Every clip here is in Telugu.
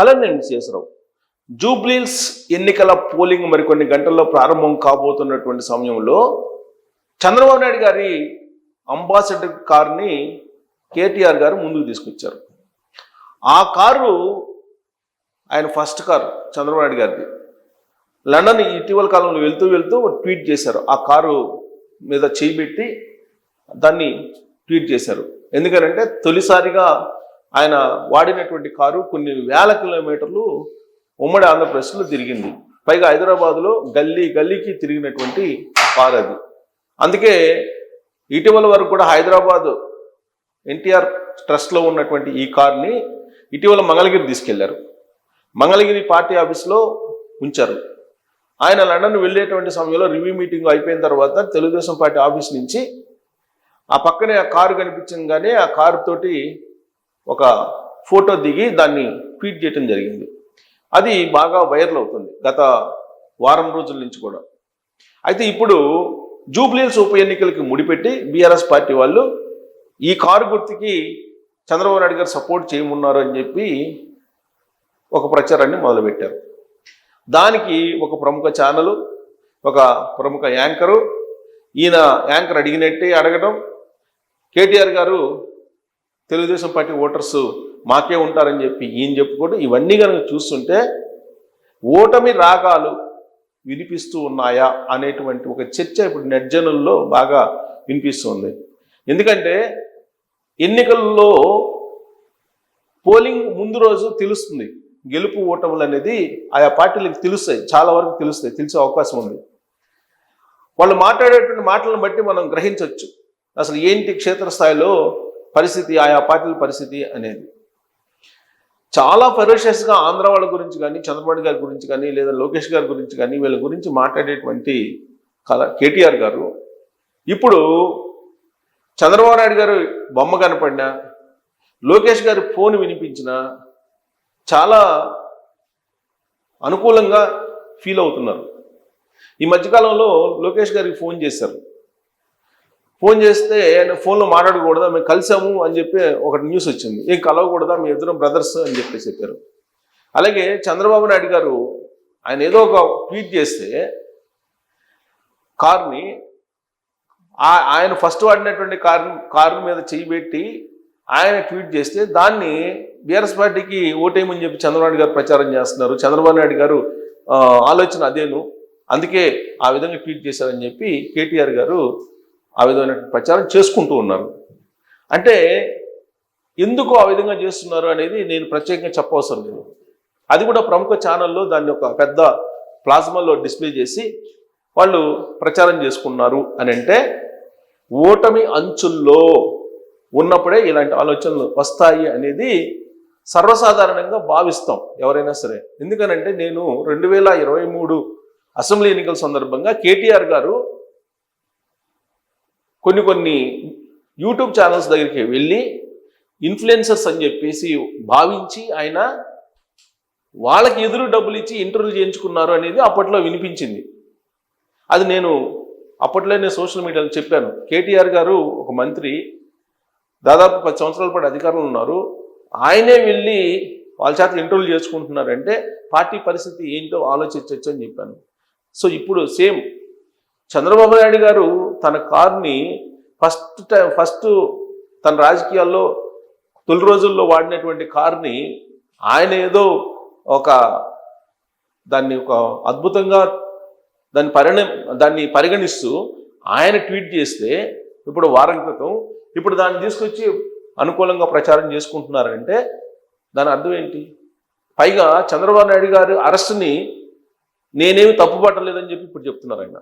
హలో నేను శేషరావు. జూబ్లీహిల్స్ ఎన్నికల పోలింగ్ మరికొన్ని గంటల్లో ప్రారంభం కాబోతున్నటువంటి సమయంలో చంద్రబాబు నాయుడు గారి అంబాసిడర్ కారుని కేటీఆర్ గారు ముందుకు తీసుకొచ్చారు. ఆ కారు ఆయన ఫస్ట్ కారు చంద్రబాబు నాయుడు గారిది. లండన్ ఇటీవల కాలంలో వెళ్తూ వెళ్తూ ట్వీట్ చేశారు. ఆ కారు మీద చేయి పెట్టి దాన్ని ట్వీట్ చేశారు. ఎందుకనంటే తొలిసారిగా ఆయన వాడినటువంటి కారు కొన్ని వేల కిలోమీటర్లు ఉమ్మడి ఆంధ్రప్రదేశ్లో తిరిగింది. పైగా హైదరాబాదులో గల్లీ గల్లీకి తిరిగినటువంటి కారు అది. అందుకే ఇటీవల వరకు కూడా హైదరాబాద్ ఎన్టీఆర్ ట్రస్ట్లో ఉన్నటువంటి ఈ కార్ని ఇటీవల మంగళగిరి తీసుకెళ్లారు. మంగళగిరి పార్టీ ఆఫీస్లో ఉంచారు. ఆయన లండన్ వెళ్ళేటువంటి సమయంలో రివ్యూ మీటింగ్ అయిపోయిన తర్వాత తెలుగుదేశం పార్టీ ఆఫీస్ నుంచి ఆ పక్కనే ఆ కారు కనిపించగానే ఆ కారు తోటి ఒక ఫోటో దిగి దాన్ని ట్వీట్ చేయడం జరిగింది. అది బాగా వైరల్ అవుతుంది గత వారం రోజుల నుంచి కూడా. అయితే ఇప్పుడు జూబ్లీహిల్స్ ఉప ఎన్నికలకి ముడిపెట్టి బీఆర్ఎస్ పార్టీ వాళ్ళు ఈ కారు గుర్తుకి చంద్రబాబు నాయుడు గారు సపోర్ట్ చేయమన్నారు అని చెప్పి ఒక ప్రచారాన్ని మొదలుపెట్టారు. దానికి ఒక ప్రముఖ ఛానలు, ఒక ప్రముఖ యాంకరు, ఈయన యాంకర్ అడిగినట్టే అడగడం, కేటీఆర్ గారు తెలుగుదేశం పార్టీ ఓటర్స్ మాకే ఉంటారని చెప్పి ఈయన చెప్పుకోవడం, ఇవన్నీ కనుక చూస్తుంటే ఓటమి రాగాలు వినిపిస్తూ ఉన్నాయా అనేటువంటి ఒక చర్చ ఇప్పుడు నెట్జనుల్లో బాగా వినిపిస్తుంది. ఎందుకంటే ఎన్నికల్లో పోలింగ్ ముందు రోజు తెలుస్తుంది. గెలుపు ఓటములు అనేది ఆయా పార్టీలకు తెలుస్తాయి, చాలా వరకు తెలుస్తాయి, తెలిసే అవకాశం ఉంది. వాళ్ళు మాట్లాడేటువంటి మాటలను బట్టి మనం గ్రహించవచ్చు అసలు ఏంటి క్షేత్రస్థాయిలో పరిస్థితి, ఆయా పార్టీల పరిస్థితి అనేది. చాలా ఫెరోషియస్గా ఆంధ్ర వాళ్ళ గురించి కానీ, చంద్రబాబు గారి గురించి కానీ, లేదా లోకేష్ గారి గురించి కానీ, వీళ్ళ గురించి మాట్లాడేటువంటి కేటీఆర్ గారు ఇప్పుడు చంద్రబాబు నాయుడు గారు బొమ్మ కనపడినా, లోకేష్ గారి ఫోన్ వినిపించినా చాలా అనుకూలంగా ఫీల్ అవుతున్నారు. ఈ మధ్యకాలంలో లోకేష్ గారికి ఫోన్ చేశారు. ఫోన్ చేస్తే ఫోన్లో మాట్లాడకూడదా, మేము కలిసాము అని చెప్పి ఒక న్యూస్ వచ్చింది. ఏం కలవకూడదా, మీ ఇద్దరం బ్రదర్స్ అని చెప్పి చెప్పారు. అలాగే చంద్రబాబు నాయుడు గారు ఆయన ఏదో ఒక ట్వీట్ చేస్తే కార్ని ఆయన ఫస్ట్ వాడినటువంటి కారు మీద చేయి పెట్టి ఆయన ట్వీట్ చేస్తే దాన్ని బీఆర్ఎస్ పార్టీకి ఓటేయమని చెప్పి చంద్రబాబు నాయుడు గారు ప్రచారం చేస్తున్నారు. చంద్రబాబు నాయుడు గారు ఆలోచన అదేను, అందుకే ఆ విధంగా ట్వీట్ చేశారని చెప్పి కేటీఆర్ గారు ఆ విధమైన ప్రచారం చేసుకుంటూ ఉన్నారు. అంటే ఎందుకు ఆ విధంగా చేస్తున్నారు అనేది నేను ప్రత్యేకంగా చెప్పవసరం లేదు. అది కూడా ప్రముఖ ఛానల్లో దాన్ని ఒక పెద్ద ప్లాస్మాలో డిస్ప్లే చేసి వాళ్ళు ప్రచారం చేసుకున్నారు అని అంటే ఓటమి అంచుల్లో ఉన్నప్పుడే ఇలాంటి ఆలోచనలు వస్తాయి అనేది సర్వసాధారణంగా భావిస్తాం ఎవరైనా సరే. ఎందుకనంటే నేను 2023 అసెంబ్లీ ఎన్నికల సందర్భంగా కేటీఆర్ గారు కొన్ని యూట్యూబ్ ఛానల్స్ దగ్గరికి వెళ్ళి ఇన్ఫ్లుయెన్సర్స్ అని చెప్పేసి భావించి ఆయన వాళ్ళకి ఎదురు డబ్బులు ఇచ్చి ఇంటర్వ్యూ చేయించుకున్నారు అనేది అప్పట్లో వినిపించింది. అది నేను అప్పట్లోనే సోషల్ మీడియాలో చెప్పాను. కేటీఆర్ గారు ఒక మంత్రి, దాదాపు 10 సంవత్సరాల పాటు అధికారంలో ఉన్నారు, ఆయనే వెళ్ళి వాళ్ళ చేత ఇంటర్వ్యూ చేసుకుంటున్నారంటే పార్టీ పరిస్థితి ఏంటో ఆలోచించవచ్చు అని చెప్పాను. సో ఇప్పుడు సేమ్ చంద్రబాబు నాయుడు గారు తన కార్ని ఫస్ట్ తన రాజకీయాల్లో తొలి రోజుల్లో వాడినటువంటి కార్ని ఆయన ఏదో దాన్ని ఒక అద్భుతంగా దాన్ని పరిగణిస్తూ ఆయన ట్వీట్ చేస్తే ఇప్పుడు వారం క్రితం ఇప్పుడు దాన్ని తీసుకొచ్చి అనుకూలంగా ప్రచారం చేసుకుంటున్నారంటే దాని అర్థం ఏంటి? పైగా చంద్రబాబు నాయుడు గారు అరెస్ట్ని నేనేమి తప్పుపట్టలేదని చెప్పి ఇప్పుడు చెప్తున్నారు ఆయన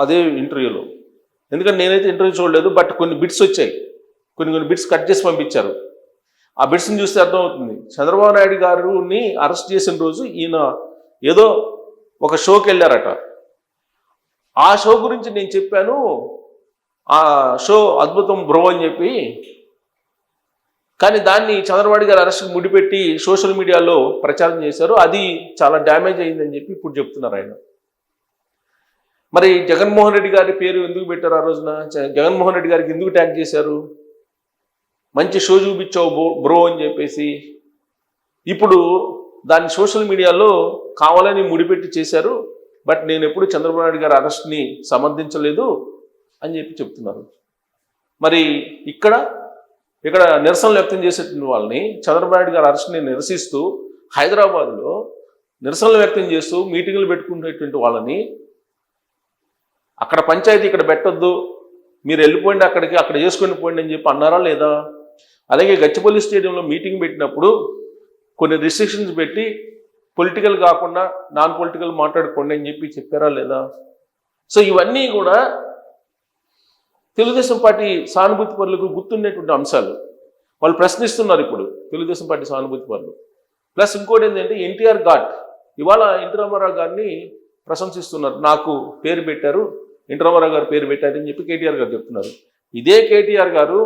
అదే ఇంటర్వ్యూలో. ఎందుకంటే నేనైతే ఇంటర్వ్యూ చూడలేదు, బట్ కొన్ని బిట్స్ వచ్చాయి, కొన్ని బిట్స్ కట్ చేసి పంపించారు. ఆ బిట్స్ని చూస్తే అర్థమవుతుంది. చంద్రబాబు నాయుడు గారిని అరెస్ట్ చేసిన రోజు ఈయన ఏదో ఒక షోకి వెళ్ళారట. ఆ షో గురించి నేను చెప్పాను, ఆ షో అద్భుతం బ్రో అని చెప్పి. కానీ దాన్ని చంద్రబాబు గారు అరెస్ట్కి ముడిపెట్టి సోషల్ మీడియాలో ప్రచారం చేశారు. అది చాలా డ్యామేజ్ అయిందని చెప్పి ఇప్పుడు చెప్తున్నారు ఆయన. మరి జగన్మోహన్ రెడ్డి గారి పేరు ఎందుకు పెట్టారు ఆ రోజున? జగన్మోహన్ రెడ్డి గారికి ఎందుకు ట్యాగ్ చేశారు? మంచి షో చూపించావు బ్రో అని చెప్పేసి. ఇప్పుడు దాన్ని సోషల్ మీడియాలో కావాలని ముడిపెట్టి చేశారు, బట్ నేను ఎప్పుడు చంద్రబాబు నాయుడు గారి అరెస్ట్ని సమర్థించలేదు అని చెప్తున్నారు. మరి ఇక్కడ నిరసనలు వ్యక్తం చేసేటువంటి వాళ్ళని, చంద్రబాబు నాయుడు గారి అరెస్ట్ని నిరసిస్తూ హైదరాబాద్లో నిరసనలు వ్యక్తం చేస్తూ మీటింగులు పెట్టుకునేటువంటి వాళ్ళని అక్కడ పంచాయతీ ఇక్కడ పెట్టొద్దు, మీరు వెళ్ళిపోయింది అక్కడ చేసుకొని పోయింది అని చెప్పి అన్నారా లేదా? అలాగే గచ్చిపల్లి స్టేడియంలో మీటింగ్ పెట్టినప్పుడు కొన్ని రిస్ట్రిక్షన్స్ పెట్టి పొలిటికల్ కాకుండా నాన్ పొలిటికల్ మాట్లాడుకోండి అని చెప్పి చెప్పారా లేదా? సో ఇవన్నీ కూడా తెలుగుదేశం పార్టీ సానుభూతి పరులకు గుర్తుండేటువంటి అంశాలు. వాళ్ళు ప్రశ్నిస్తున్నారు ఇప్పుడు తెలుగుదేశం పార్టీ సానుభూతి పరులు. ప్లస్ ఇంకోటి ఏంటంటే ఎన్టీఆర్ ఘాట్, ఇవాళ ఎన్టీ రామారావు గారిని ప్రశంసిస్తున్నారు. నాకు పేరు పెట్టారు, ఎన్టీ రామారావు గారు పేరు పెట్టారని చెప్పి కేటీఆర్ గారు చెప్తున్నారు. ఇదే కేటీఆర్ గారు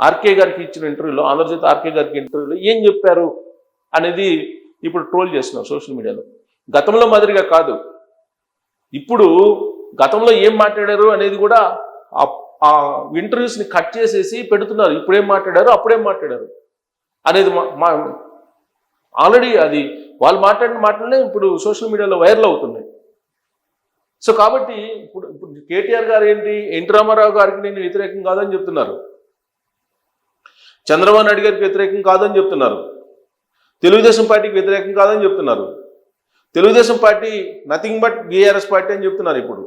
ఆర్కే గారికి ఇచ్చిన ఇంటర్వ్యూలో, ఆంధ్రజ్యోతి ఆర్కే గారికి ఇంటర్వ్యూలో ఏం చెప్పారు అనేది ఇప్పుడు ట్రోల్ చేస్తున్నారు సోషల్ మీడియాలో. గతంలో మాదిరిగా కాదు, ఇప్పుడు గతంలో ఏం మాట్లాడారు అనేది కూడా ఆ ఇంటర్వ్యూస్ని కట్ చేసేసి పెడుతున్నారు. ఇప్పుడేం మాట్లాడారు, అప్పుడేం మాట్లాడారు అనేది ఆల్రెడీ అది వాళ్ళు మాట్లాడిన మాటలనే ఇప్పుడు సోషల్ మీడియాలో వైరల్ అవుతున్నాయి. సో కాబట్టి ఇప్పుడు కేటీఆర్ గారు ఏంటి, ఎన్టీ రామారావు గారికి నేను వ్యతిరేకం కాదని చెప్తున్నారు, చంద్రబాబు నాయుడు గారికి వ్యతిరేకం కాదని చెప్తున్నారు, తెలుగుదేశం పార్టీకి వ్యతిరేకం కాదని చెప్తున్నారు. Telugu Desam party nothing but BRS party అని చెప్తున్నారు. ఇప్పుడు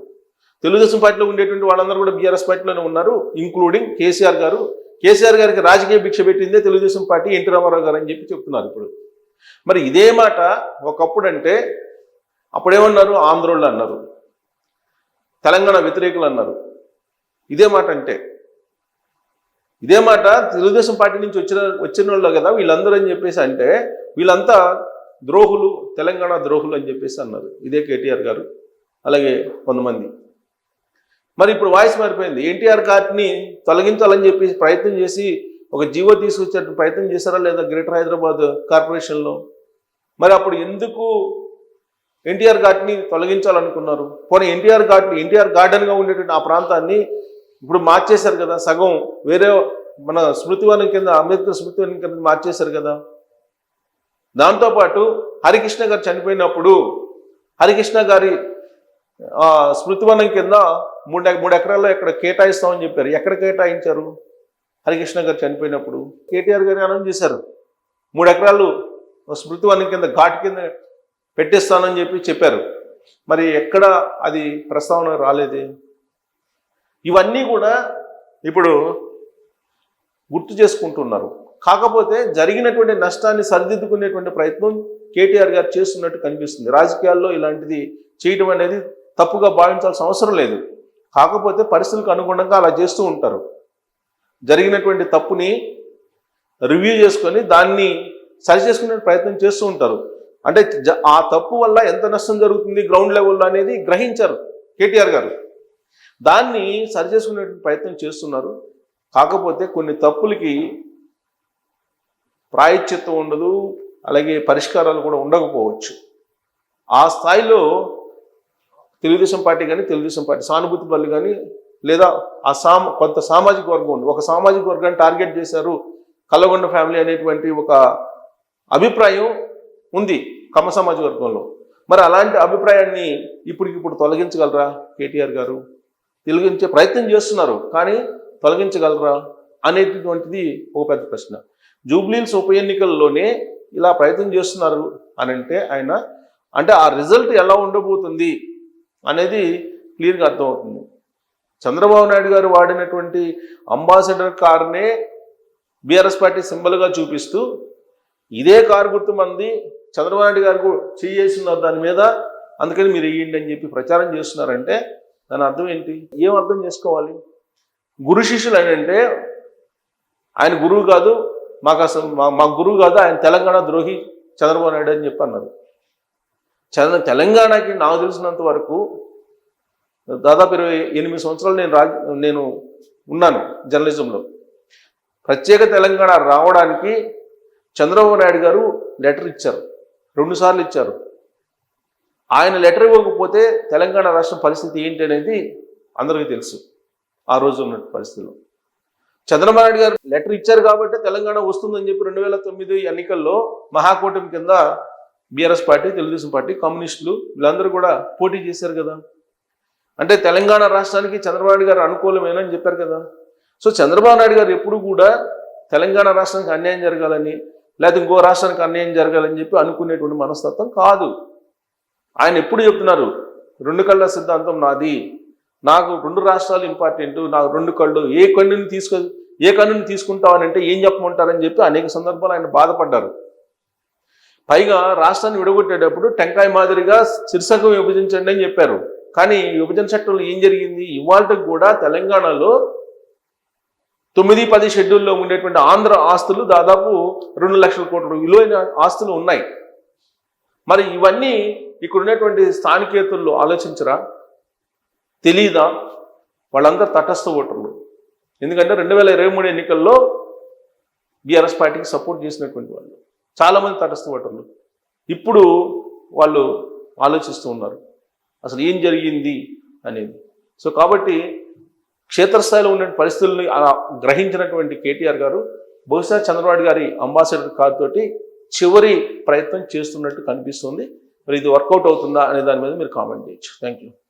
తెలుగుదేశం పార్టీలో ఉండేటువంటి వాళ్ళందరూ కూడా బీఆర్ఎస్ పార్టీలోనే ఉన్నారు, ఇంక్లూడింగ్ కేసీఆర్ గారు. కేసీఆర్ గారికి రాజకీయ భిక్ష పెట్టిందే తెలుగుదేశం పార్టీ, ఎన్టీ రామారావు గారు అని చెప్పి చెప్తున్నారు ఇప్పుడు. మరి ఇదే మాట ఒకప్పుడు అంటే అప్పుడేమన్నారు, ఆంధ్రోళ్ళు అన్నారు, తెలంగాణ వ్యతిరేకులు అన్నారు. ఇదే మాట అంటే ఇదే మాట తెలుగుదేశం పార్టీ నుంచి వచ్చిన వాళ్ళు కదా వీళ్ళందరూ అని చెప్పేసి అంటే వీళ్ళంతా ద్రోహులు, తెలంగాణ ద్రోహులు అని చెప్పేసి అన్నారు ఇదే కేటీఆర్ గారు, అలాగే కొంతమంది. మరి ఇప్పుడు వాయిస్ మారిపోయింది. ఎన్టీఆర్ ఘాట్ని తొలగించాలని చెప్పి ప్రయత్నం చేసి ఒక జీవో తీసుకొచ్చే ప్రయత్నం చేశారా లేదా గ్రేటర్ హైదరాబాద్ కార్పొరేషన్లో? మరి అప్పుడు ఎందుకు ఎన్టీఆర్ ఘాట్ని తొలగించాలనుకున్నారు? పోనీ ఎన్టీఆర్ గార్డెన్గా ఉండేటువంటి ఆ ప్రాంతాన్ని ఇప్పుడు మార్చేశారు కదా, సగం వేరే మన స్మృతివనం కింద, అంబేద్కర్ స్మృతివనం కింద మార్చేశారు కదా. దాంతోపాటు హరికృష్ణ గారు చనిపోయినప్పుడు హరికృష్ణ గారి స్మృతివనం కింద 3 ఎకరాల్లో ఎక్కడ కేటాయిస్తామని చెప్పారు. ఎక్కడ కేటాయించారు? హరికృష్ణ గారు చనిపోయినప్పుడు కేటీఆర్ గారు అనౌన్స్ చేశారు 3 ఎకరాలు స్మృతివనం కింద ఘాట్ కింద పెట్టేస్తానని చెప్పారు. మరి ఎక్కడ అది ప్రస్తావన రాలేదే. ఇవన్నీ కూడా ఇప్పుడు గుర్తు చేసుకుంటున్నారు. కాకపోతే జరిగినటువంటి నష్టాన్ని సరిదిద్దుకునేటువంటి ప్రయత్నం కేటీఆర్ గారు చేస్తున్నట్టు కనిపిస్తుంది. రాజకీయాల్లో ఇలాంటిది చేయడం అనేది తప్పుగా భావించాల్సిన అవసరం లేదు. కాకపోతే పరిస్థితులకు అనుగుణంగా అలా చేస్తూ ఉంటారు. జరిగినటువంటి తప్పుని రివ్యూ చేసుకొని దాన్ని సరి చేసుకునే ప్రయత్నం చేస్తూ ఉంటారు. అంటే ఆ తప్పు వల్ల ఎంత నష్టం జరుగుతుంది గ్రౌండ్ లెవెల్లో అనేది గ్రహించారు కేటీఆర్ గారు. దాన్ని సరి చేసుకునే ప్రయత్నం చేస్తున్నారు. కాకపోతే కొన్ని తప్పులకి ప్రాయశ్చిత్తం ఉండదు, అలాగే పరిష్కారాలు కూడా ఉండకపోవచ్చు. ఆ స్థాయిలో తెలుగుదేశం పార్టీ కానీ, తెలుగుదేశం పార్టీ సానుభూతి పనులు కానీ, లేదా కొంత సామాజిక వర్గం ఉంది, ఒక సామాజిక వర్గాన్ని టార్గెట్ చేశారు కల్లగొండ ఫ్యామిలీ అనేటువంటి ఒక అభిప్రాయం ఉంది కమ్మ సమాజ వర్గంలో. మరి అలాంటి అభిప్రాయాన్ని ఇప్పటికిప్పుడు తొలగించగలరా కేటీఆర్ గారు? తొలగించే ప్రయత్నం చేస్తున్నారు, కానీ తొలగించగలరా అనేటటువంటిది ఒక పెద్ద ప్రశ్న. జూబ్లీహిల్స్ ఉప ఎన్నికల్లోనే ఇలా ప్రయత్నం చేస్తున్నారు అని అంటే ఆ రిజల్ట్ ఎలా ఉండబోతుంది అనేది క్లియర్గా అర్థమవుతుంది. చంద్రబాబు నాయుడు గారు వాడినటువంటి అంబాసిడర్ కార్నే బీఆర్ఎస్ పార్టీ సింబల్గా చూపిస్తూ ఇదే కారు గుర్తు మంది చంద్రబాబు నాయుడు గారు చేస్తున్నారు దాని మీద, అందుకని మీరు వేయండి అని చెప్పి ప్రచారం చేస్తున్నారంటే దాని అర్థం ఏంటి? ఏం అర్థం చేసుకోవాలి? గురు శిష్యులు అంటే ఆయన గురువు కాదు, మా గురువు కాదు, ఆయన తెలంగాణ ద్రోహి చంద్రబాబు నాయుడు అని చెప్పి అన్నారు. తెలంగాణకి నాకు తెలిసినంత వరకు దాదాపు 28 సంవత్సరాలు నేను ఉన్నాను జర్నలిజంలో. ప్రత్యేక తెలంగాణ రావడానికి చంద్రబాబు నాయుడు గారు లెటర్ ఇచ్చారు, 2 సార్లు ఇచ్చారు. ఆయన లెటర్ ఇవ్వకపోతే తెలంగాణ రాష్ట్రం పరిస్థితి ఏంటి అనేది అందరికీ తెలుసు. ఆ రోజు ఉన్న పరిస్థితుల్లో చంద్రబాబు నాయుడు గారు లెటర్ ఇచ్చారు కాబట్టి తెలంగాణ వస్తుందని చెప్పి 2009 ఎన్నికల్లో మహాకూటమి కింద బీఆర్ఎస్ పార్టీ, తెలుగుదేశం పార్టీ, కమ్యూనిస్టులు వీళ్ళందరూ కూడా పోటీ చేశారు కదా. అంటే తెలంగాణ రాష్ట్రానికి చంద్రబాబు నాయుడు గారు అనుకూలమేనని చెప్పారు కదా. సో చంద్రబాబు నాయుడు గారు ఎప్పుడు కూడా తెలంగాణ రాష్ట్రానికి అన్యాయం జరగాలని, లేకపోతే ఇంకో రాష్ట్రానికి అన్యాయం జరగాలని చెప్పి అనుకునేటువంటి మనస్తత్వం కాదు. ఆయన ఎప్పుడు చెప్తున్నారు, 2 కళ్ళ సిద్ధాంతం నాది, నాకు 2 రాష్ట్రాలు ఇంపార్టెంట్, నాకు 2 కళ్ళు, ఏ కన్నుని తీసుకుంటామని అంటే ఏం చెప్పమంటారని చెప్పి అనేక సందర్భాలు ఆయన బాధపడ్డారు. పైగా రాష్ట్రాన్ని విడగొట్టేటప్పుడు టెంకాయ మాదిరిగా శీర్షకం విభజించండి అని చెప్పారు. కానీ విభజన చట్టంలో ఏం జరిగింది, ఇవాళకి కూడా తెలంగాణలో 9-10 షెడ్యూల్లో ఉండేటువంటి ఆంధ్ర ఆస్తులు దాదాపు 2 లక్షల కోట్ల విలువైన ఆస్తులు ఉన్నాయి. మరి ఇవన్నీ ఇక్కడ ఉన్నటువంటి స్థానికేతరులు ఆలోచించరా, తెలీదా? వాళ్ళందరూ తటస్థ ఓటర్లు. ఎందుకంటే 2023 ఎన్నికల్లో బీఆర్ఎస్ పార్టీకి సపోర్ట్ చేసినటువంటి వాళ్ళు చాలామంది తటస్థ ఓటర్లు. ఇప్పుడు వాళ్ళు ఆలోచిస్తూ ఉన్నారు అసలు ఏం జరిగింది అనేది. సో కాబట్టి క్షేత్రస్థాయిలో ఉన్న పరిస్థితుల్ని గ్రహించినటువంటి కేటీఆర్ గారు బహుశా చంద్రబాబు గారి అంబాసిడర్ కార్ తోటి చివరి ప్రయత్నం చేస్తున్నట్టు కనిపిస్తుంది. మరి ఇది వర్కౌట్ అవుతుందా అనే దాని మీద మీరు కామెంట్ చేయొచ్చు. Thank you.